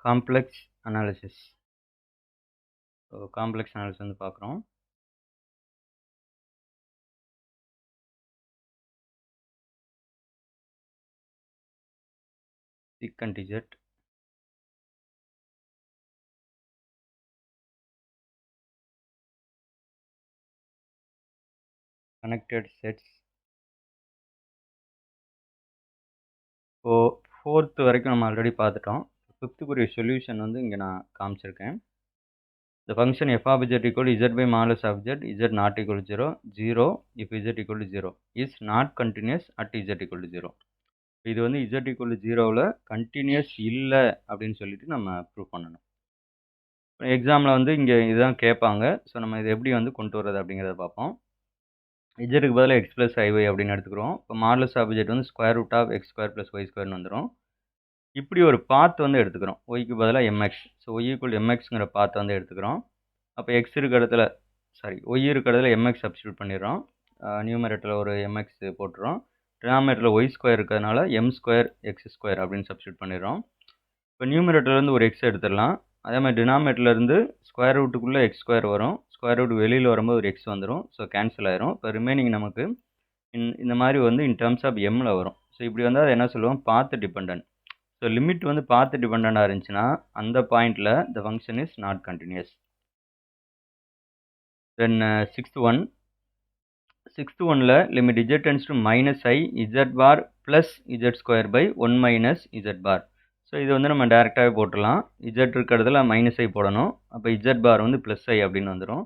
Complex analysis. Complex analysis வந்து பார்க்குறோம். Secant digit, connected sets. இப்போ 4th வரைக்கும் நம்ம ஆல்ரெடி பார்த்துட்டோம். 5th சொல்யூஷன் வந்து இங்கே நான் காமிச்சிருக்கேன். The function f of z equal to z by modulus of z, z not equal to 0, 0 if z equal to 0 is not continuous at z equal to 0. இது வந்து z equal to 0வில் continuous இல்லை அப்படின்னு சொல்லிட்டு நம்ம prove பண்ணணும். எக்ஸாமில் வந்து இங்கே இதுதான் கேட்பாங்க. ஸோ நம்ம இதை எப்படி வந்து கொண்டு வர்றது அப்படிங்கிறத பார்ப்போம். இஜெட்டுக்கு பதிலாக எக்ஸ் ப்ளஸ் ஐஒய் அப்படின்னு எடுத்துக்கிறோம். இப்போ மாடலஸ் ஆஃப் இஜெட் வந்து square root of x square plus y ஸ்கொயர்னு வந்துடும். இப்படி ஒரு பாத் வந்து எடுத்துக்கிறோம். ஒய்க்கு பதிலாக எம்எக்ஸ். ஸோ ஒய் ஈக்குவல் எம்எக்ஸுங்கிற பாத்தை வந்து எடுத்துக்கிறோம். அப்போ எக்ஸ் இருக்க இடத்துல ஒய் இருக்க இடத்துல எம்எக்ஸ் சப்ஸ்டியூட் பண்ணிடுறோம். நியூமரேட்டரில் ஒரு எம்எக்ஸ் போட்டுறோம். டினாமினேட்டரில் ஒய் ஸ்கொயர் இருக்கிறதுனால எம் ஸ்கொயர் எக்ஸ் ஸ்கொயர் அப்படின்னு சப்ஸ்டியூட் பண்ணிடுறோம். இப்போ நியூமரேட்டர்லேருந்து ஒரு எக்ஸ் எடுத்துடலாம். அதே மாதிரி டினாமினேட்டர்லேருந்து ஸ்கொயர் ரூட்டுக்குள்ளே எக்ஸ் ஸ்கொயர் வரும். ஸ்கொயர் ரூட் வெளியில் வரும்போது ஒரு எக்ஸ் வந்துடும். ஸோ கேன்சல் ஆயிரும். இப்போ ரிமைனிங் நமக்கு இந்த மாதிரி வந்து இன் டர்ம்ஸ் ஆஃப் எம்மில் வரும். ஸோ இப்படி வந்து அதை என்ன சொல்லுவோம், பாத் டிபெண்டன்ட். ஸோ லிமிட் வந்து பாத் டிபெண்டண்டாக இருந்துச்சுன்னா அந்த பாயிண்டில் the function is not continuous. Then sixth ஒனில் limit z tends to minus I Z bar plus Z square by 1 minus Z bar. So இது வந்து நம்ம டேரெக்டாகவே போட்டுடலாம். இசட் இருக்கிறதுல மைனஸ் ஐ போடணும். அப்போ இசட் பார் வந்து ப்ளஸ் ஐ அப்படின்னு வந்துடும்.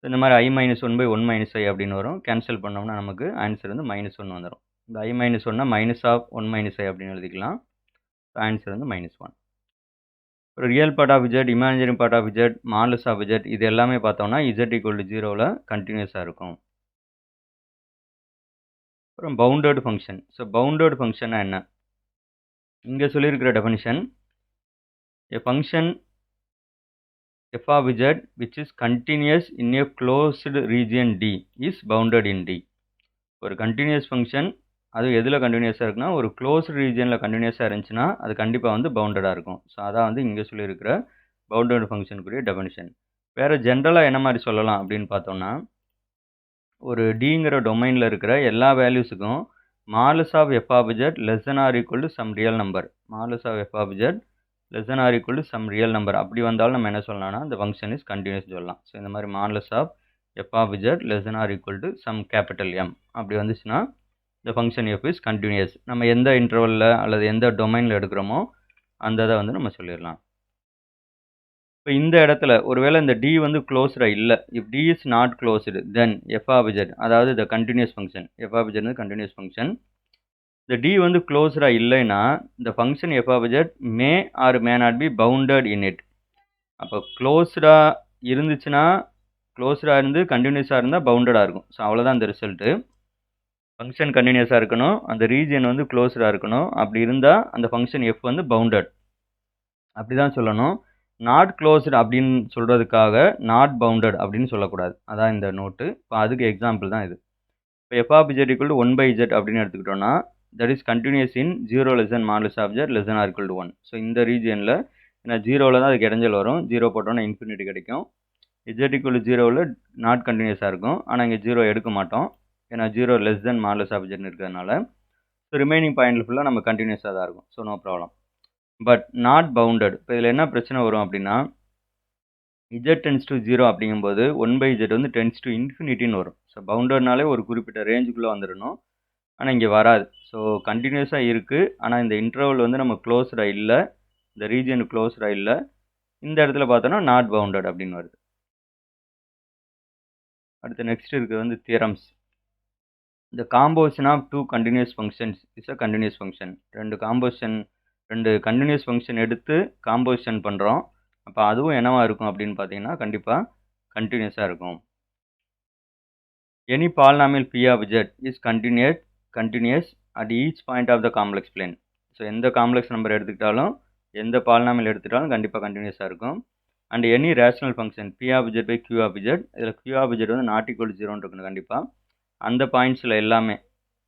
இந்த மாதிரி i minus 1 by 1 minus I அப்படின்னு வரும். கேன்சல் பண்ணோம்னா நமக்கு ஆன்சர் வந்து -1 வந்துடும். இந்த i minus 1 minus of 1 minus I அப்படின்னு எழுதிக்கலாம். ஆன்சர் வந்து -1. ஒரு real part of z, imaginary part of z, modulus of z இது எல்லாமே பார்த்தோம்னா z ஈக்குவல் டு 0வில் கண்டினியூஸாக இருக்கும். அப்புறம் பவுண்டட் ஃபங்க்ஷன். ஸோ பவுண்டட் ஃபங்க்ஷன்னா என்ன? இங்கே சொல்லியிருக்கிற definition, a function f of z which is continuous in a closed region D is bounded in D. ஒரு கண்டினியூஸ் ஃபங்க்ஷன் அது எதில் கண்டினியூஸாக இருக்குன்னா ஒரு க்ளோஸ்டு ரீஜனில் கண்டினியூஸாக இருந்துச்சுன்னா அது கண்டிப்பாக வந்து பவுண்டடாக இருக்கும். ஸோ அதான் வந்து இங்கே சொல்லியிருக்கிற பவுண்டட் ஃபங்க்ஷனுக்குரிய டெஃபினிஷன். வேறு ஜென்ரலாக என்ன மாதிரி சொல்லலாம் அப்படின்னு பார்த்தோம்னா, ஒரு டிங்கிற டொமைனில் இருக்கிற எல்லா வேல்யூஸுக்கும் modulus of F of z less than or equal to some real number, modulus of F of z less than or equal to some real number அப்படி வந்தாலும் நம்ம என்ன சொல்லலாம்னா இந்த ஃபங்க்ஷன் இஸ் கண்டினியூஸ் சொல்லலாம். ஸோ இந்த மாதிரி modulus of F of z less than or equal to some capital M அப்படி வந்துச்சுன்னா இந்த ஃபங்க்ஷன் எஃப் இஸ் கண்டினியூஸ். நம்ம எந்த இன்டர்வலில் அல்லது எந்த டொமைனில் எடுக்கிறோமோ அந்த இதை வந்து நம்ம சொல்லிடலாம். இப்போ இந்த இடத்துல ஒருவேளை இந்த டி வந்து க்ளோஸ்டாக இல்லை, if D is not closed then f of z, அதாவது the continuous function f of z continuous function. இந்த டி வந்து க்ளோஸ்டாக இல்லைன்னா இந்த function f of z may or may not be bounded in it. அப்போ க்ளோஸ்டாக இருந்துச்சுன்னா க்ளோஸ்டாக இருந்து கண்டினியூஸாக இருந்தால் பவுண்டடாக இருக்கும். ஸோ அவ்வளோதான் இந்த ரிசல்ட்டு. ஃபங்க்ஷன் கண்டினியூஸாக இருக்கணும், அந்த ரீஜன் வந்து க்ளோஸ்டாக இருக்கணும். அப்படி இருந்தால் அந்த ஃபங்க்ஷன் எஃப் வந்து பவுண்டட் அப்படி தான் சொல்லணும். நாட் க்ளோஸ்டு அப்படின்னு சொல்கிறதுக்காக நாட் பவுண்டட் அப்படின்னு சொல்லக்கூடாது. அதான் இந்த நோட்டு. இப்போ அதுக்கு எக்ஸாம்பிள் தான் இது. இப்போ f of z equal to 1/z அப்படின்னு எடுத்துக்கிட்டோம்னா that is continuous in 0 less than modulus of z less than or equal to 1. So இந்த ரீஜனில் ஏன்னா 0வில் தான் அதுக்கு இடைஞ்சல் வரும். 0 போட்டோன்னா இன்ஃபினிட்டி கிடைக்கும். z ஈக்குவல் டு 0வில் நாட் கண்டினியூஸாக இருக்கும். ஆனால் இங்கே 0 எடுக்க மாட்டோம். ஏன்னா 0 less than modulus of z இருக்கிறதுனால. ஸோ ரிமைனிங் பாயிண்டில் ஃபுல்லாக நம்ம கண்டினியூஸாக தான் இருக்கும். So no problem. But not bounded. இப்போ இதில் என்ன பிரச்சனை வரும் அப்படின்னா z டென்ஸ் டு 0 அப்படிங்கும்போது 1/z வந்து டென்ஸ் டு இன்ஃபினிட்டின்னு வரும். ஸோ பவுண்டட்னாலே ஒரு குறிப்பிட்ட ரேஞ்சுக்குள்ளே வந்துடணும். ஆனால் இங்கே வராது. ஸோ கண்டினியூஸாக இருக்குது. ஆனால் இந்த இன்டர்வல் வந்து நம்ம க்ளோஸ்டாக இல்லை, இந்த ரீஜன் க்ளோஸ்டாக இல்லை. இந்த இடத்துல பார்த்தோன்னா நாட் பவுண்டட் அப்படின்னு வருது. அடுத்து நெக்ஸ்ட் இருக்குது வந்து தியரம்ஸ். இந்த composition of two continuous functions is a continuous function. ரெண்டு கண்டினியூஸ் ஃபங்க்ஷன் எடுத்து காம்போசிஷன் பண்ணுறோம். அப்போ அதுவும் என்னவா இருக்கும் அப்படின்னு பார்த்தீங்கன்னா கண்டிப்பாக கண்டினியூஸாக இருக்கும். Any polynomial P of z is continuous at each point of the complex plane. So எந்த காம்ப்ளெக்ஸ் நம்பர் எடுத்துக்கிட்டாலும் எந்த பாலினாமியல் எடுத்துக்கிட்டாலும் கண்டிப்பாக கண்டினியூஸாக இருக்கும். And any rational function P of z by q of z, இதில் q ஆஃப் z வந்து not equal to 0 இருக்கணும் கண்டிப்பாக. அந்த பாயிண்ட்ஸில் எல்லாமே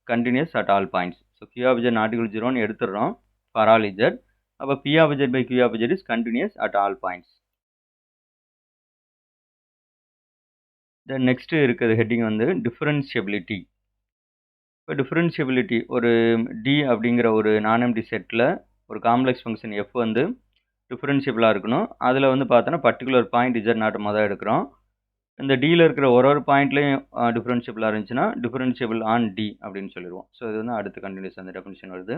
continuous at all points. So q of z not equal to 0ன்னு எடுத்துடுறோம் ஃபார் ஆல் z. அப்போ P of z by Q of z is continuous at all points. Then next இருக்கிறது heading வந்து டிஃபரன்ஷியபிலிட்டி. இப்போ டிஃபரன்ஷியபிலிட்டி ஒரு D அப்படிங்கிற ஒரு நான் எம்டி செட்டில் ஒரு காம்ப்ளெக்ஸ் ஃபங்க்ஷன் F வந்து டிஃபரன்ஷியபிளாக இருக்கணும். அதில் வந்து பார்த்தோன்னா பர்டிகுலர் பாயிண்ட் Z நாட் மொதல் எடுக்கிறோம். இந்த Dயில் இருக்கிற ஒரு பாயிண்ட்லையும் டிஃபரன்ஷியபிளாக இருந்துச்சுன்னா டிஃபரன்ஷியபிள் ஆன் D அப்படின்னு சொல்லிடுவோம். ஸோ இது வந்து அடுத்த கண்டினியூஸ் அந்த டெஃபினிஷன் வருது.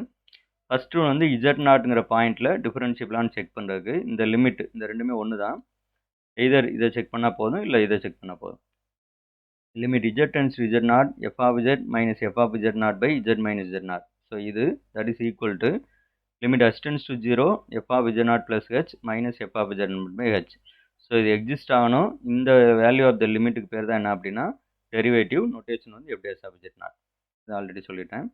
ஃபஸ்ட்டு வந்து Z நாட்டுங்கிற பாயிண்டில் டிஃபரன்ஷியபிளான்னு செக் பண்ணுறதுக்கு இந்த லிமிட் இந்த ரெண்டுமே ஒன்று தான். எய்தர் இதை செக் பண்ணால் போதும், இல்லை இதை செக் பண்ணால் போதும். Limit Z tends to Z not f of Z minus f of Z not by Z minus Z not. So இது that is equal to limit h tends to 0 f of Z not plus h minus f of Z not by h. So இது exist ஆகணும். இந்த value of the லிமிட்டுக்கு பேர் தான் என்ன அப்படின்னா derivative. Notation வந்து f dash of Z not. இது already சொல்லிட்டேன்.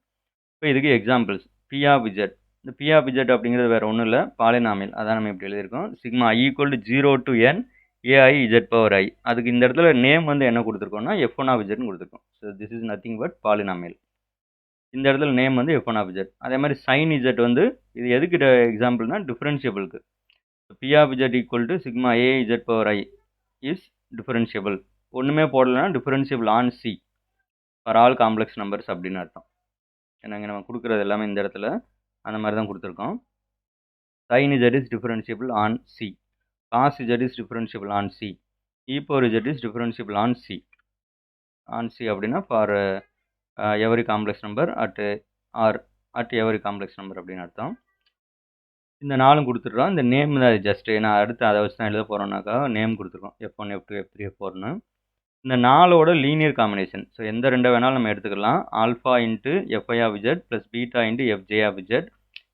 இப்போ இதுக்கு எக்ஸாம்பிள்ஸ் P of Z. இந்த P of Z அப்படிங்கிறது வேறு ஒன்றும் இல்லை, பாலினாமியல். அதான் நம்ம இப்படி எழுதியிருக்கோம். Sigma I equal to 0 to n AI Z power I. அதுக்கு இந்த இடத்துல நேம் வந்து என்ன கொடுத்துருக்கோம்னா F1 of Zன்னு கொடுத்துருக்கோம். So this is nothing but polynomial. இந்த இடத்துல நேம் வந்து F1 of Z. அதே மாதிரி sin Z வந்து இது எதுக்கு எக்ஸாம்பிள்னா டிஃபரன்ஷியபிளுக்கு. P of Z equal to sigma AI Z power I is differentiable. ஒன்றுமே போடலைன்னா differentiable on C for all complex numbers அப்படின்னு அர்த்தம். ஏன்னா இங்கே நம்ம கொடுக்குறது எல்லாமே இந்த இடத்துல அந்த மாதிரி தான் கொடுத்துருக்கோம். sin Z is differentiable on C. cos Z is differentiable on C. e power Z is differentiable on C. on C அப்படின்னா for every complex number at or at every complex number அப்படின்னு அர்த்தம். இந்த நாலும் கொடுத்துட்றோம். இந்த name தான் just நான் அடுத்து அதை வச்சு தான் எழுத போகிறோம்னாக்கா நேம் கொடுத்துருக்கோம் F1 F2 F3 F4ன்னு. இந்த நாலோட லீனியர் காம்பினேஷன். ஸோ எந்த ரெண்டை வேணாலும் நம்ம எடுத்துக்கலாம். Alpha into f i of Z plus beta into f j of Z.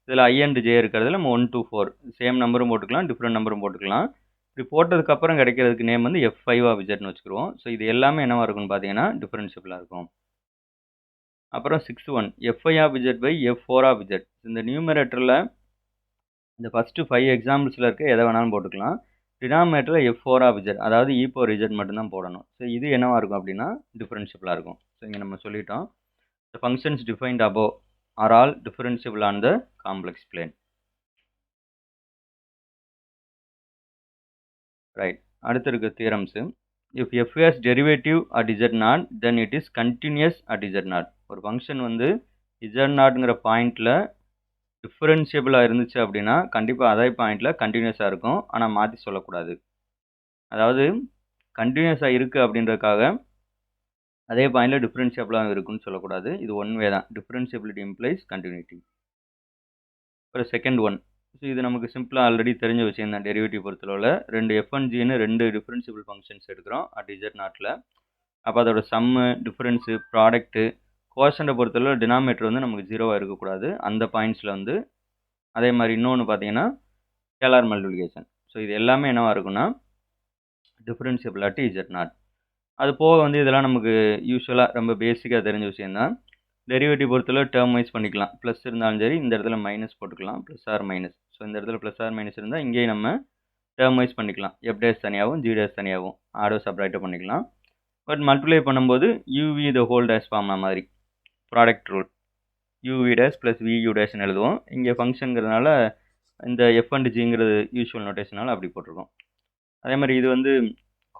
இதில் I அண்ட் J இருக்கிறதுல நம்ம 1 2 4 சேம் நம்பரும் போட்டுக்கலாம், டிஃப்ரெண்ட் நம்பரும் போட்டுக்கலாம். இப்படி போட்டதுக்கப்புறம் கிடைக்கிறதுக்கு நேம் வந்து F5 ஆஃப் Zன்னு வச்சுக்கிடுவோம். ஸோ இது எல்லாமே என்னவாக இருக்கும்னு பார்த்தீங்கன்னா டிஃபரன்ஷியபிளாக இருக்கும். அப்புறம் 6th one f i of Z by F4 of Z. இந்த நியூமரேட்டரில் இந்த ஃபஸ்ட்டு 5 எக்ஸாம்பிள்ஸில் இருக்க எதை வேணாலும் போட்டுக்கலாம். டினாமினேட்டரில் F4 ஆஃப் Z, அதாவது e power Z மட்டும்தான் போடணும். ஸோ இது என்னவாக இருக்கும் அப்படின்னா டிஃபரன்ஷியபிளாக இருக்கும். ஸோ இங்கே நம்ம சொல்லிட்டோம். The functions defined above are all differentiable on the complex plane. Right. அடுத்து இருக்க theorems. If f has derivative at Z naught, then it is continuous at Z naught. ஒரு ஃபங்க்ஷன் வந்து Z நாட்ங்கிற பாயிண்டில் டிஃபரன்ஷியபிளாக இருந்துச்சு அப்படின்னா கண்டிப்பாக அதே பாயிண்டில் கண்டினியூஸாக இருக்கும். ஆனால் மாற்றி சொல்லக்கூடாது. அதாவது கண்டினியூஸாக இருக்குது அப்படின்றதுக்காக அதே பாயிண்டில் டிஃபரன்ஷியபிளாக இருக்குன்னு சொல்லக்கூடாது. இது ஒன் வே தான். Differentiability implies continuity. அப்புறம் செகண்ட் ஒன். ஸோ இது நமக்கு சிம்பிளாக ஆல்ரெடி தெரிஞ்ச விஷயம் தான். டெரிவேட்டிவ் பொறுத்தளவில் ரெண்டு F1Gன்னு ரெண்டு டிஃபரன்ஷியபிள் ஃபங்க்ஷன்ஸ் எடுக்கிறோம் அட் Z நாட்டில். அப்போ அதோட சம்மு, டிஃபரன்ஸு, ப்ராடக்ட்டு, கோஷன்ட்டை பொறுத்தளவில் டினாமினேட்டர் வந்து நமக்கு 0வாக இருக்கக்கூடாது அந்த பாயிண்ட்ஸில் வந்து. அதே மாதிரி இன்னொன்று பார்த்தீங்கன்னா ஸ்கேலார் மல்டிப்ளிகேஷன். ஸோ இது எல்லாமே என்னவாக இருக்குன்னா டிஃபரன்ஷியபிள் அட் Z நாட். அது போக வந்து இதெல்லாம் நமக்கு யூஸ்வலாக ரொம்ப பேசிக்காக தெரிஞ்ச விஷயந்தான். டெரிவேட்டிவ் பொறுத்தளவு டேர்ம் வைஸ் பண்ணிக்கலாம். ப்ளஸ் இருந்தாலும் சரி, இந்த இடத்துல மைனஸ் போட்டுக்கலாம், ப்ளஸ் ஆர் மைனஸ். ஸோ இந்த இடத்துல ப்ளஸ் ஆர் மைனஸ் இருந்தால் இங்கேயும் நம்ம டேர்ம் வைஸ் பண்ணிக்கலாம். எஃப் டேஸ் தனியாகவும் ஜி டேஸ் தனியாகவும் ஆடோ செப்பரேட்டாக பண்ணிக்கலாம். பட் மல்டிப்ளை பண்ணும்போது யூவி த ஹோல் டேஸ் ஃபார்ம்னா மாதிரி product rule U V dash plus V U டேஸ்ன்னு எழுதுவோம். இங்கே ஃபங்க்ஷனுங்கிறதுனால இந்த எஃப் அண்ட் ஜிங்கிறது யூஸ்வல் நோட்டேஷனால் அப்படி போட்டிருக்கோம். அதே மாதிரி இது வந்து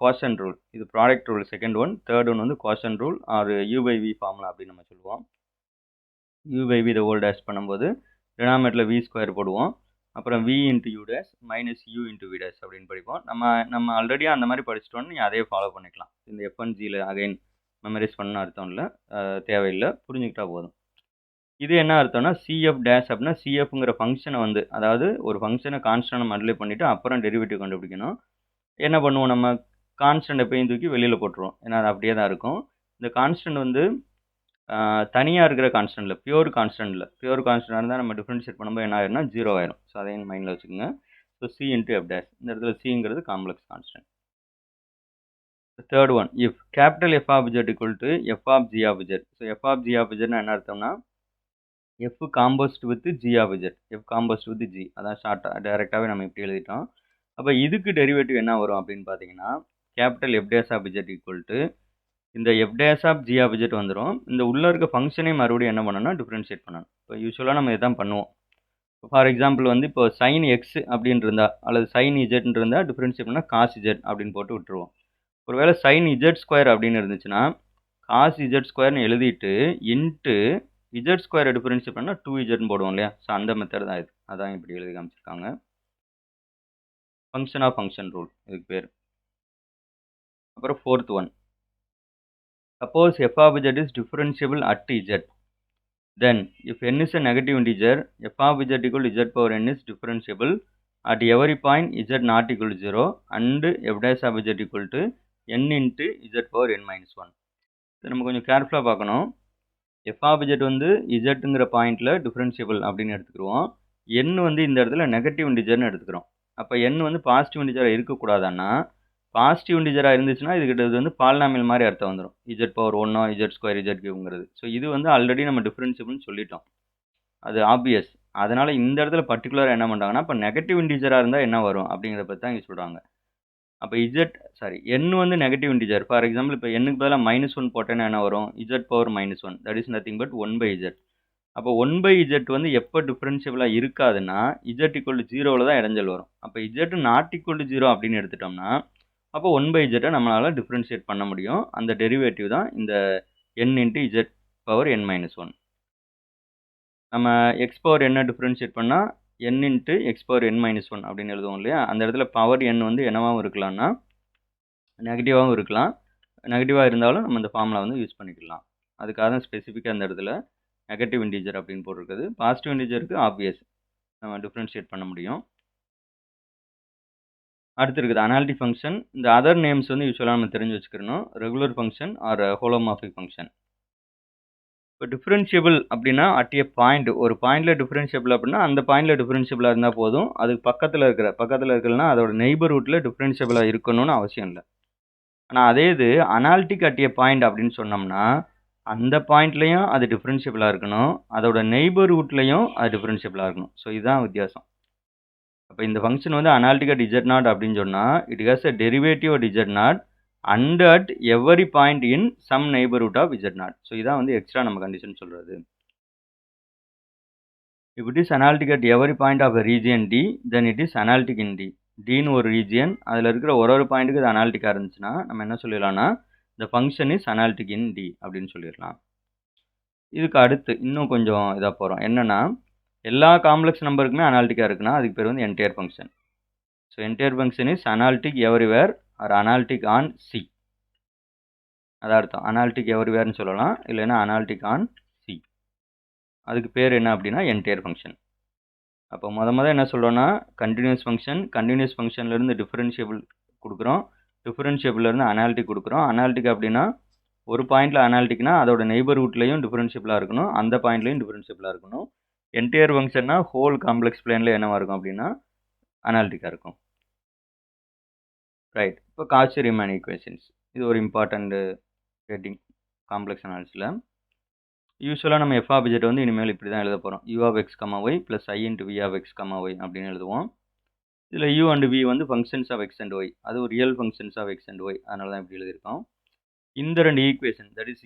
கோஷன் ரூல், இது product rule second one. Third one வந்து quotient rule or U by V formula அப்படின்னு நம்ம சொல்லுவோம். U by we the whole dash பண்ணும்போது டினாமினேட்டரில் வி ஸ்கொயர் போடுவோம். அப்புறம் v into u dash minus u into v dash அப்படின்னு படிப்போம். நம்ம ஆல்ரெடி அந்த மாதிரி படிச்சிட்டோன்னு நீங்கள் அதே ஃபாலோ பண்ணிக்கலாம். இந்த F1Gயில் அகைன் மெமரைஸ் பண்ண அர்த்தம் இல்லை, தேவையில்லை, புரிஞ்சுக்கிட்டா போதும். இது என்ன அர்த்தம்னா சிஎஃப் டேஷ் அப்படின்னா சிஎஃப்ங்கிற ஃபங்க்ஷனை வந்து, அதாவது ஒரு ஃபங்க்ஷனை கான்ஸ்டன்ட் மல்டிப்ளை பண்ணிவிட்டு அப்புறம் டெரிவேட்டிவ் கண்டுபிடிக்கணும். என்ன பண்ணுவோம், நம்ம கான்ஸ்டன்ட் எப்பயும் தூக்கி வெளியில் போட்டுருவோம். ஏன்னா அது அப்படியே தான் இருக்கும். இந்த கான்ஸ்டன்ட் வந்து தனியாக இருக்கிற கான்ஸ்டன்ட் இல்லை, பியூர் கான்ஸ்டன்ட் இல்லை. பியூர் கான்ஸ்டன்ட் இருந்தால் நம்ம டிஃப்ரென்ஷியேட் பண்ணும்போது என்ன ஆயிரும்னா 0 ஆயிரும். ஸோ அதையும் மைண்டில் வச்சுக்கோங்க. So C into F dash, இந்த இடத்துல சிங்கிறது complex constant. Third one, if capital F of Z equal to F of G of Z. So F of G of ஜெட்னா என்ன அர்த்தம்னா F composed with G of Z, F composed with G. அதான் ஷார்ட்டாக டைரெக்டாகவே நம்ம இப்படி எழுதிட்டோம். அப்போ இதுக்கு டெரிவேட்டிவ் என்ன வரும் அப்படின்னு பார்த்தீங்கன்னா capital F dash of Z equal to இந்த F dash of G of Z வந்துடும். இந்த உள்ளே இருக்க ஃபங்க்ஷனே மறுபடியும் என்ன பண்ணணும்னா டிஃப்ரென்ஷியேட் பண்ணணும். இப்போ யூஸ்வலாக நம்ம இதான் பண்ணுவோம். ஃபார் எக்ஸாம்பிள் வந்து இப்போ சைன் எக்ஸ் அப்படின்னு இருந்தால் அல்லது சைன் இஜெட்னு இருந்தால் டிஃப்ரென்ஷியேட் பண்ணால் காஸ் இஜெட் அப்படின்னு போட்டு விட்டுருவோம். ஒருவேளை சைன் இஜெட் ஸ்கொயர் அப்படின்னு இருந்துச்சுன்னா காஸ் இஜெட் ஸ்கொயர்னு எழுதிட்டு இன்ட்டு இஜெட் ஸ்கொயரை டிஃபரன்ஷியேட் பண்ணால் 2z போடுவோம் இல்லையா? ஸோ அந்த மெத்தட் தான் இது. அதான் இப்படி எழுதி காமிச்சிருக்காங்க. ஃபங்க்ஷன் ஆஃப் ஃபங்க்ஷன் ரூல் இதுக்கு பேர். அப்புறம் fourth one, suppose f of z is differentiable at z, then if n is a negative integer, f of z equal to z power n is differentiable at every point z not equal to 0 and f dash of z equal to n into z power n minus 1. இது நம்ம கொஞ்சம் கேர்ஃபுல்லாக பார்க்கணும். f of z வந்து zங்கிற பாயிண்டில் differentiable அப்படின்னு எடுத்துக்கிடுவோம். n வந்து இந்த இடத்துல நெகட்டிவ் இன்டிஜர்னு எடுத்துக்கிறோம். அப்போ n வந்து பாசிட்டிவ் இன்டிஜராக இருக்கக்கூடாதுன்னா, பாசிட்டிவ் இன்டிஜராக இருந்துச்சுன்னா இதுக்கிட்ட இது வந்து பாலினாமியல் மாதிரி அர்த்தம் வந்துடும். E Z power 1 E Z square E Z கியூங்கிறது. ஸோ இது வந்து ஆல்ரெடி நம்ம டிஃப்ரென்ஷியபிள்னு சொல்லிட்டோம், அது ஆப்வியஸ். அதனால் இந்த இடத்துல பர்டிகுலராக என்ன பண்ணுறாங்கன்னா, இப்போ நெகட்டிவ் இன்டிஜராக இருந்தால் என்ன வரும் அப்படிங்கிறத பற்றி தான் இங்கே சொல்கிறாங்க. அப்போ n வந்து நெகட்டிவ் இன்டிஜர். ஃபார் எக்ஸாம்பிள் இப்போ n க்கு பதிலாக -1 போட்டேன்னா என்ன வரும்? Z power -1, that is nothing but 1/z. அப்போ 1/z வந்து எப்போ டிஃப்ரென்ஷியபிளாக இருக்காதுன்னா z ஈக்குவல் டு 0வில் தான் இடைஞ்சல் வரும். அப்போ z நாட் ஈக்குவல் டு 0 அப்படின்னு எடுத்துட்டோம்னா அப்போ 1/z நம்மளால் டிஃப்ரென்ஷியேட் பண்ண முடியும். அந்த டெரிவேட்டிவ் தான் இந்த n into z power n minus 1. நம்ம x பவர் n டிஃப்ரென்ஷியேட் பண்ணால் n into x power n minus 1 அப்படின்னு எழுதுவோம் இல்லையா? அந்த இடத்துல பவர் n வந்து என்னவாகவும் இருக்கலாம்னா நெகட்டிவாகவும் இருக்கலாம். நெகட்டிவாக இருந்தாலும் நம்ம இந்த ஃபார்முலா வந்து யூஸ் பண்ணிக்கலாம். அதுக்காக தான் ஸ்பெசிஃபிக்காக அந்த இடத்துல நெகட்டிவ் இன்டிஜர் அப்படின்னு போட்டிருக்குது. பாசிட்டிவ் இன்டிஜருக்கு ஆப்வியஸ் நம்ம டிஃப்ரென்ஷியேட் பண்ண முடியும். அடுத்து இருக்குது அனாலிட்டிக் ஃபங்க்ஷன். இந்த அதர் நேம்ஸ் வந்து யூஸ்வலாக நம்ம தெரிஞ்சு வச்சுக்கணும். Regular function or holomorphic function. இப்போ டிஃப்ரென்ஷியபிள் அப்படின்னா அட் ஏ பாயிண்ட், ஒரு பாயிண்டில் டிஃப்ரென்ஷியபிள் அப்படின்னா அந்த பாயிண்டில் டிஃப்ரென்ஷியபிளாக இருந்தால் போதும். அதுக்கு பக்கத்தில் இருக்கிறனா அதோட நெய்பர்ஹுட்டில் டிஃப்ரென்ஷியபிளாக இருக்கணும்னு அவசியம் இல்லை. ஆனால் அதே இது அனாலிட்டிக் அட் ஏ பாயிண்ட் அப்படின்னு சொன்னோம்னா அந்த பாயிண்ட்லேயும் அது டிஃப்ரென்ஷியபிளாக இருக்கணும், அதோட நெய்பர்ஹுட்லேயும் அது டிஃப்ரென்ஷியபிளாக இருக்கணும். ஸோ இதுதான் வித்தியாசம். அப்போ இந்த ஃபங்க்ஷன் வந்து அனாலிட்டிக் அட் z0 அப்படின்னு சொன்னால் it has a derivative at z0 and at every point in some neighbourhood of z0. So இதான் வந்து எக்ஸ்ட்ரா நம்ம கண்டிஷன் சொல்கிறது. If it is analytic at every point of region D then it is analytic in D. டின்னு ஒரு region, அதில் இருக்கிற ஒரு பாயிண்ட்டுக்கு இது அனாலிட்டிக்காக இருந்துச்சுன்னா நம்ம என்ன சொல்லிடலாம்னா இந்த function is analytic in D அப்படின்னு சொல்லிடலாம். இதுக்கு அடுத்து இன்னும் கொஞ்சம் இதாக போகிறோம். என்னென்னா எல்லா காம்ப்ளெக்ஸ் நம்பருக்குமே அனாலிட்டிக்காக இருக்குன்னா அதுக்கு பேர் வந்து entire function. So entire function is analytic everywhere or analytic on C. அதான் அர்த்தம். அனாலிட்டிக் எவரிவேர்னு சொல்லலாம், இல்லைன்னா அனாலிட்டிக் ஆன் சி. அதுக்கு பேர் என்ன அப்படின்னா என்டையர் ஃபங்க்ஷன். அப்போ மொதல் என்ன சொல்கிறோன்னா கண்டினியூஸ் ஃபங்க்ஷன், கண்டினியூஸ் ஃபங்க்ஷன்லேருந்து டிஃபரன்ஷியபிள் கொடுக்குறோம், டிஃபரன்ஷியபிள்லேருந்து அனாலிட்டிக் கொடுக்குறோம். அனாலிட்டிக் அப்படின்னா ஒரு பாயிண்டில் அனாலிட்டிக்னா அதோட நெய்பர்ஹுட்லேயும் டிஃபரன்ஷியபிளாக இருக்கணும், அந்த பாயிண்ட்லேயும் டிஃபரன்ஷியபிளாக இருக்கணும். என்டையர் ஃபங்க்ஷன்னா ஹோல் காம்ப்ளெக்ஸ் பிளேனில் என்னவாக இருக்கும் அப்படின்னா அனாலிட்டிக்காக இருக்கும். ரைட். இப்போ காச்சி ரீமான் ஈக்குவேஷன்ஸ், இது ஒரு இம்பார்ட்டண்ட் ஹெட்டிங் காம்ப்ளெக்ஸ் அனாலிசிஸில். யூஸ்வலாக நம்ம f of z வந்து இனிமேல் இப்படி தான் எழுத போகிறோம். u of x, y plus i into v of x, y அப்படின்னு எழுதுவோம். இதில் u and v வந்து functions of x and y, அது ஒரு real functions of x and y, அதனால தான் இப்படி எழுதியிருக்கோம். இந்த ரெண்டு ஈக்குவேஷன் தட் இஸ்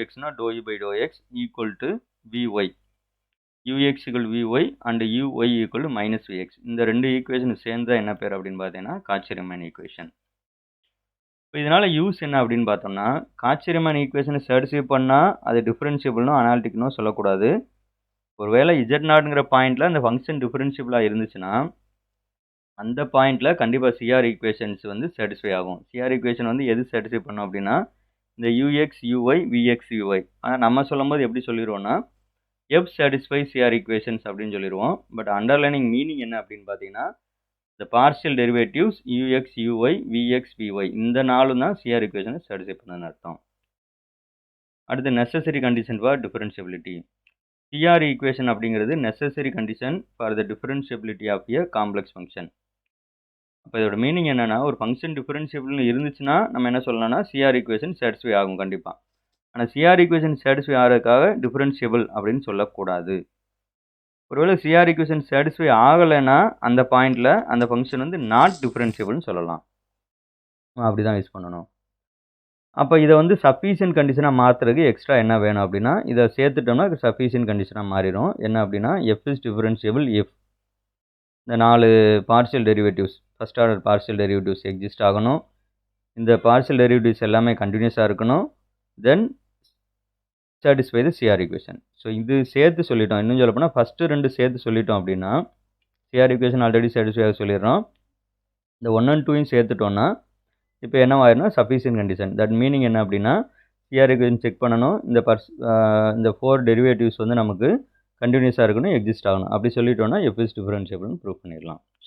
uxனா dou u by dou x equal to vy, ux equal vy and uy equal minus vx. இந்த ரெண்டு ஈக்குவேஷன் சேர்ந்தா என்ன பேர் அப்படின்னு பார்த்தீங்கன்னா காச்சி ரீமான் ஈக்குவேஷன். இப்போ இதனால் யூஸ் என்ன அப்படின்னு பார்த்தோம்னா காச்சி ரீமான் ஈக்குவேஷனை சாட்டிஸ்ஃபை பண்ணால் அது டிஃப்ரென்ஷியபிள்னோ அனாலிட்டிக்னோ சொல்லக்கூடாது. ஒருவேளை z0ங்கிற பாயிண்டில் அந்த ஃபங்க்ஷன் டிஃப்ரென்ஷியபிளாக இருந்துச்சுன்னா அந்த பாயிண்டில் கண்டிப்பாக சிஆர் ஈக்குவேஷன்ஸ் வந்து சாட்டிஸ்ஃபை ஆகும். சிஆர் ஈக்குவேஷன் வந்து எது சாட்டிஸ்ஃபை பண்ணும் அப்படின்னா இந்த ux, uy, vx, vy. ஆனால் நம்ம சொல்லும் போது எப்படி சொல்லிடுவோம்னா f satisfies CR equations அப்படின்னு சொல்லிடுவோம். பட் அண்டர்லைனிங் மீனிங் என்ன அப்படின்னு பார்த்தீங்கன்னா இந்த partial derivatives ux, uy, vx, vy இந்த நாலும் தான் CR equation சாட்டிஸ்ஃபை பண்ணுன்னு அர்த்தம். அடுத்து necessary condition for differentiability. CR equation அப்படிங்கிறது necessary condition for the differentiability of a complex function. அப்போ இதோட மீனிங் என்னென்னா ஒரு ஃபங்க்ஷன் டிஃபரன்ஷியபிள்னு இருந்துச்சுன்னா நம்ம என்ன சொல்லலாம்னா CR ஈக்குவேஷன் சாட்டிஸ்ஃபை ஆகும் கண்டிப்பாக. ஆனால் CR ஈக்குவேஷன் சாட்டிஸ்ஃபை ஆகிறதுக்காக டிஃபரன்ஷியபிள் அப்படின்னு சொல்லக்கூடாது. ஒருவேளை CR ஈக்குவேஷன் சாட்டிஸ்ஃபை ஆகலைன்னா அந்த பாயிண்டில் அந்த ஃபங்க்ஷன் வந்து நாட் டிஃபரன்ஷியபிள்னு சொல்லலாம். அப்படி தான் யூஸ் பண்ணணும். அப்போ இதை வந்து சஃபிஷியன்ட் கண்டிஷனாக மாற்றுறதுக்கு எக்ஸ்ட்ரா என்ன வேணும் அப்படின்னா இதை சேர்த்துட்டோம்னா சஃபிஷியன்ட் கண்டிஷனாக மாறிடும். என்ன அப்படின்னா எஃப் இஸ் டிஃபரன்ஷியபிள் இஃப் இந்த 4 partial derivatives first order partial derivatives exist ஆகணும். இந்த பார்ஷியல் டெரிவேட்டிவ்ஸ் எல்லாமே கண்டினியூஸாக இருக்கணும். Then satisfy the CR equation. So இது சேர்த்து சொல்லிட்டோம். இன்னும் சொல்ல போனால் ஃபஸ்ட்டு 2 சேர்த்து சொல்லிட்டோம் அப்படின்னா சிஆர் ஈக்குவேஷன் ஆல்ரெடி சாட்டிஸ்ஃபை ஆக சொல்லிடுறோம். இந்த 1 and 2யும் சேர்த்துட்டோன்னா இப்போ என்ன ஆயிரும்னா சஃபிஷியன்ட் கண்டிஷன். தட் மீனிங் என்ன அப்படின்னா சிஆர் ஈக்குவேஷன் செக் பண்ணணும். இந்த 4 டெரிவேட்டிவ்ஸ் வந்து நமக்கு கண்டினியூஸாக இருக்கணும், எக்ஸிஸ்ட் ஆகணும். அப்படி சொல்லிட்டோன்னா எஃப் இஸ் டிஃபரன்ஷியபிள்னு ப்ரூவ்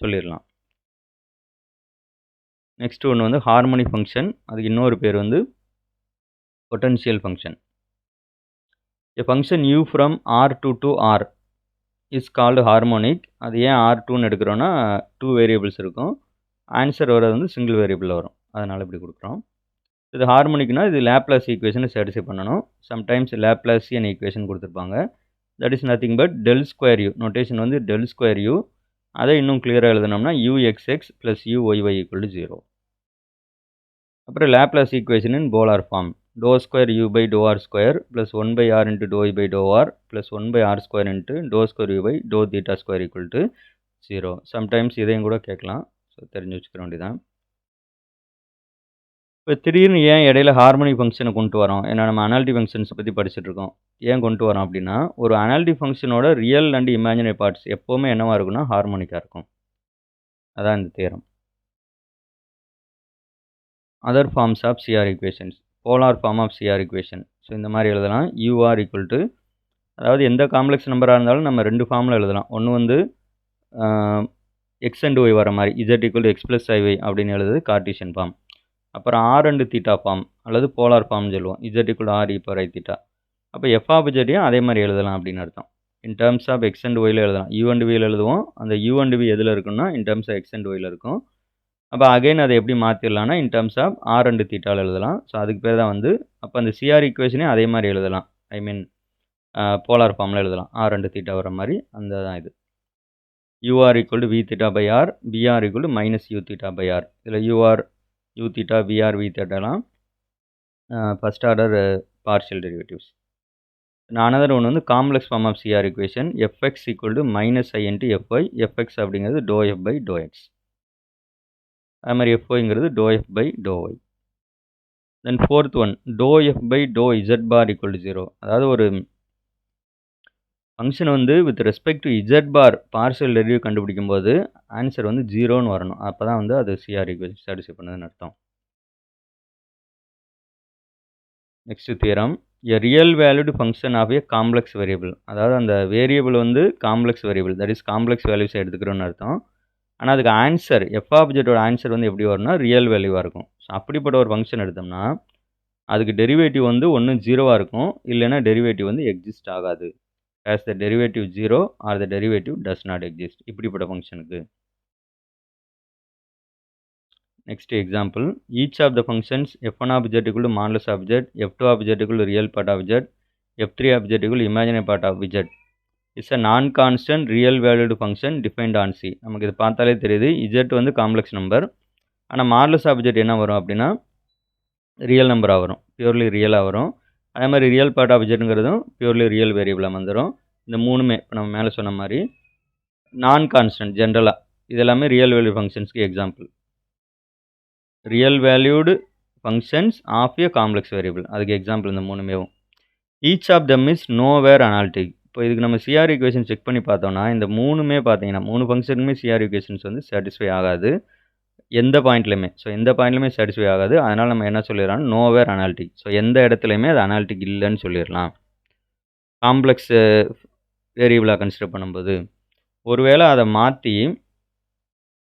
சொல்லிடலாம். நெக்ஸ்ட் ஒன்று வந்து ஹார்மோனிக் ஃபங்க்ஷன். அதுக்கு இன்னொரு பேர் வந்து potential function. A function u from R2 to R is called harmonic. அது ஏன் R2ன்னு எடுக்கிறோன்னா 2 வேரியபிள்ஸ் இருக்கும். ஆன்சர் வர்றது வந்து சிங்கிள் வேரியபிளில் வரும். அதனால் இப்படி கொடுக்குறோம். இது ஹார்மோனிக்னா இது லேப்லாஸ் ஈக்குவேஷனை சாட்டிஸ்ஃபை பண்ணணும். சம்டைம்ஸ் லேப்லாசியன் ஈக்குவேஷன் கொடுத்துருப்பாங்க. That is nothing but del square u. Notation வந்து டெல் ஸ்கொயர் யூ. அதை இன்னும் கிளியராக எழுதணும்னா uxx + uyy = 0. அப்புறம் Laplace equation in polar form. dou square u by dou r square plus 1 by r into dou y by dou r plus 1 by r square into dou square u by dou theta square equal to 0. Sometimes இதையும் கூட கேட்கலாம். So தெரிஞ்சு வச்சுக்க வேண்டியதான். இப்போ திடீர்னு ஏன் இடையில ஹார்மோனிக் ஃபங்க்ஷனை கொண்டு வரோம்? ஏன்னா நம்ம அனாலிட்டிக் ஃபங்க்ஷன்ஸை பற்றி படிச்சுட்டு இருக்கோம். ஏன் கொண்டு வரோம் அப்படின்னா ஒரு அனாலிட்டிக் ஃபங்க்ஷனோட ரியல் அண்ட் இமேஜினரி பார்ட்ஸ் எப்போவுமே என்னவாக இருக்குன்னா ஹார்மோனிக்காக இருக்கும். அதான் இந்த theorem. Other forms of CR equations. Polar form of CR equation. So இந்த மாதிரி எழுதலாம். யூஆர் ஈக்குவல் டு அதாவது எந்த காம்ப்ளெக்ஸ் நம்பராக இருந்தாலும் நம்ம 2 ஃபார்மில் எழுதலாம். ஒன்று வந்து எக்ஸ் அண்ட் ஒய் வர மாதிரி z equal to x plus i y அப்படின்னு எழுதுது கார்டீசியன் ஃபார்ம். அப்புறம் ஆர் அண்டு தீட்டா ஃபார்ம் அல்லது போலார் ஃபார்ம் சொல்லுவோம். Z equal r e power i theta. அப்போ எஃப் ஆஃப் இசட்டையும் அதே மாதிரி எழுதலாம் அப்படின்னு அர்த்தம். In terms of x and ஒயில் எழுதலாம். யூ அண்ட் வியில் எழுதுவோம். அந்த யூ அண்ட் வி எதில் இருக்குன்னா in terms of x and ஒயில் இருக்கும். அப்போ அகைன் அதை எப்படி மாற்றிடலாம்னா in terms of R and தீட்டாவில் எழுதலாம். ஸோ அதுக்கு பேர் தான் வந்து அப்போ அந்த சிஆர் ஈக்குவேஷனே அதே மாதிரி எழுதலாம். ஐ மீன் போலார் ஃபார்மில் எழுதலாம். ஆர் அண்டு தீட்டா வர மாதிரி அந்த தான் இது. UR equal to V theta by R, VR equal to minus U theta by R. இதில் UR U theta VR V தீட்டாலாம் first order partial derivatives. Another ஒன்று வந்து complex form of CR equation FX equal to minus I into FY. FX அப்படிங்கிறது டோ F by டோ X. அது மாதிரி எஃப்ஒய்ங்கிறது டோ எஃப் பை டோ ஒய். தென் ஃபோர்த் ஒன் டோ எஃப் பை டோ இசட் பார் ஈக்குவல் டு 0. அதாவது ஒரு ஃபங்க்ஷன் வந்து with respect to z bar partial derivative கண்டுபிடிக்கும் போது ஆன்சர் வந்து 0ன்னு வரணும். அப்போ தான் வந்து அது சிஆர் ஈக்குவேஷன் சாட்டிஸ்ஃபை பண்ணுதுன்னு அர்த்தம். Next theorem a real valued function of a complex variable. அதாவது அந்த வேரியபிள் வந்து complex variable, that is complex values எடுத்துக்கிறோன்னு அர்த்தம். ஆனால் அதுக்கு ஆன்சர் எஃப் ஆப்ஜெக்டோட ஆன்சர் வந்து எப்படி வரும்னா ரியல் வேல்யூவாக இருக்கும். ஸோ அப்படிப்பட்ட ஒரு ஃபங்க்ஷன் எடுத்தோம்னா அதுக்கு டெரிவேட்டிவ் வந்து ஒன்று 0வாக இருக்கும், இல்லைன்னா டெரிவேட்டிவ் வந்து எக்ஸிஸ்ட் ஆகாது. as the derivative 0 or the derivative does not exist. இப்படிப்பட்ட ஃபங்க்ஷனுக்கு. Next example each of the functions f1 of z equal to modulus of z, f2 of z equal to real part of z, f3 of z equal to imaginary part of z is a non-constant real valued function defined on C. நமக்கு இது பார்த்தாலே தெரியுது z வந்து complex number. ஆனால் modulus of z என்ன வரும் அப்படின்னா real நம்பராக வரும், பியூர்லி ரியலாக வரும். அதே மாதிரி ரியல் பார்ட் ஆஃப் ஜெட்டுங்கிறதும் பியூர்லி ரியல் வேரியபிளாக வந்துடும். இந்த மூணுமே இப்போ நம்ம மேலே சொன்ன மாதிரி நான் கான்ஸ்டன்ட் ஜென்ரலாக இது எல்லாமே ரியல் வேல்யூ ஃபங்க்ஷன்ஸ்க்கு example. Real valued functions of a complex variable அதுக்கு எக்ஸாம்பிள் இந்த மூணுமேவும். Each of them is nowhere analytic. இப்போ இதுக்கு நம்ம சிஆர் ஈக்குவேஷன் செக் பண்ணி பார்த்தோம்னா இந்த மூணுமே பார்த்தீங்கன்னா 3 ஃபங்க்ஷனுமே சிஆர் ஈக்குவேஷன்ஸ் வந்து சாட்டிஸ்ஃபை ஆகாது எந்த பாயிண்ட்லையுமே. ஸோ எந்த பாயிண்ட்லையுமே சாட்டிஸ்ஃபை ஆகாது. அதனால் நம்ம என்ன சொல்லிடலாம் நோவேர் அனாலிட்டிக். ஸோ எந்த இடத்துலையுமே அது அனாலிட்டிக் இல்லைன்னு சொல்லிடலாம் காம்ப்ளெக்ஸ் வேரியபிளாக கன்சிடர் பண்ணும்போது. ஒருவேளை அதை மாற்றி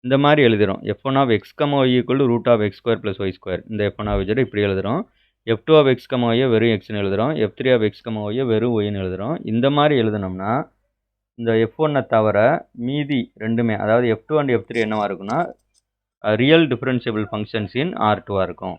இந்த மாதிரி எழுதுகிறோம் f1 of x, y equal to root of x square plus y square. இந்த f1 of z இப்படி எழுதுகிறோம். f2 of x, y வெறும் xன்னு எழுதுகிறோம். f3 of x, y வெறும் yன்னு எழுதுகிறோம். இந்த மாதிரி எழுதுனோம்னா இந்த f1 தவிர மீதி ரெண்டுமே அதாவது f2 and f3 என்னவாக இருக்குன்னா ரியல் டிஃபரன்ஷியபிள் ஃபங்க்ஷன்ஸ் இன் R2 இருக்கும்.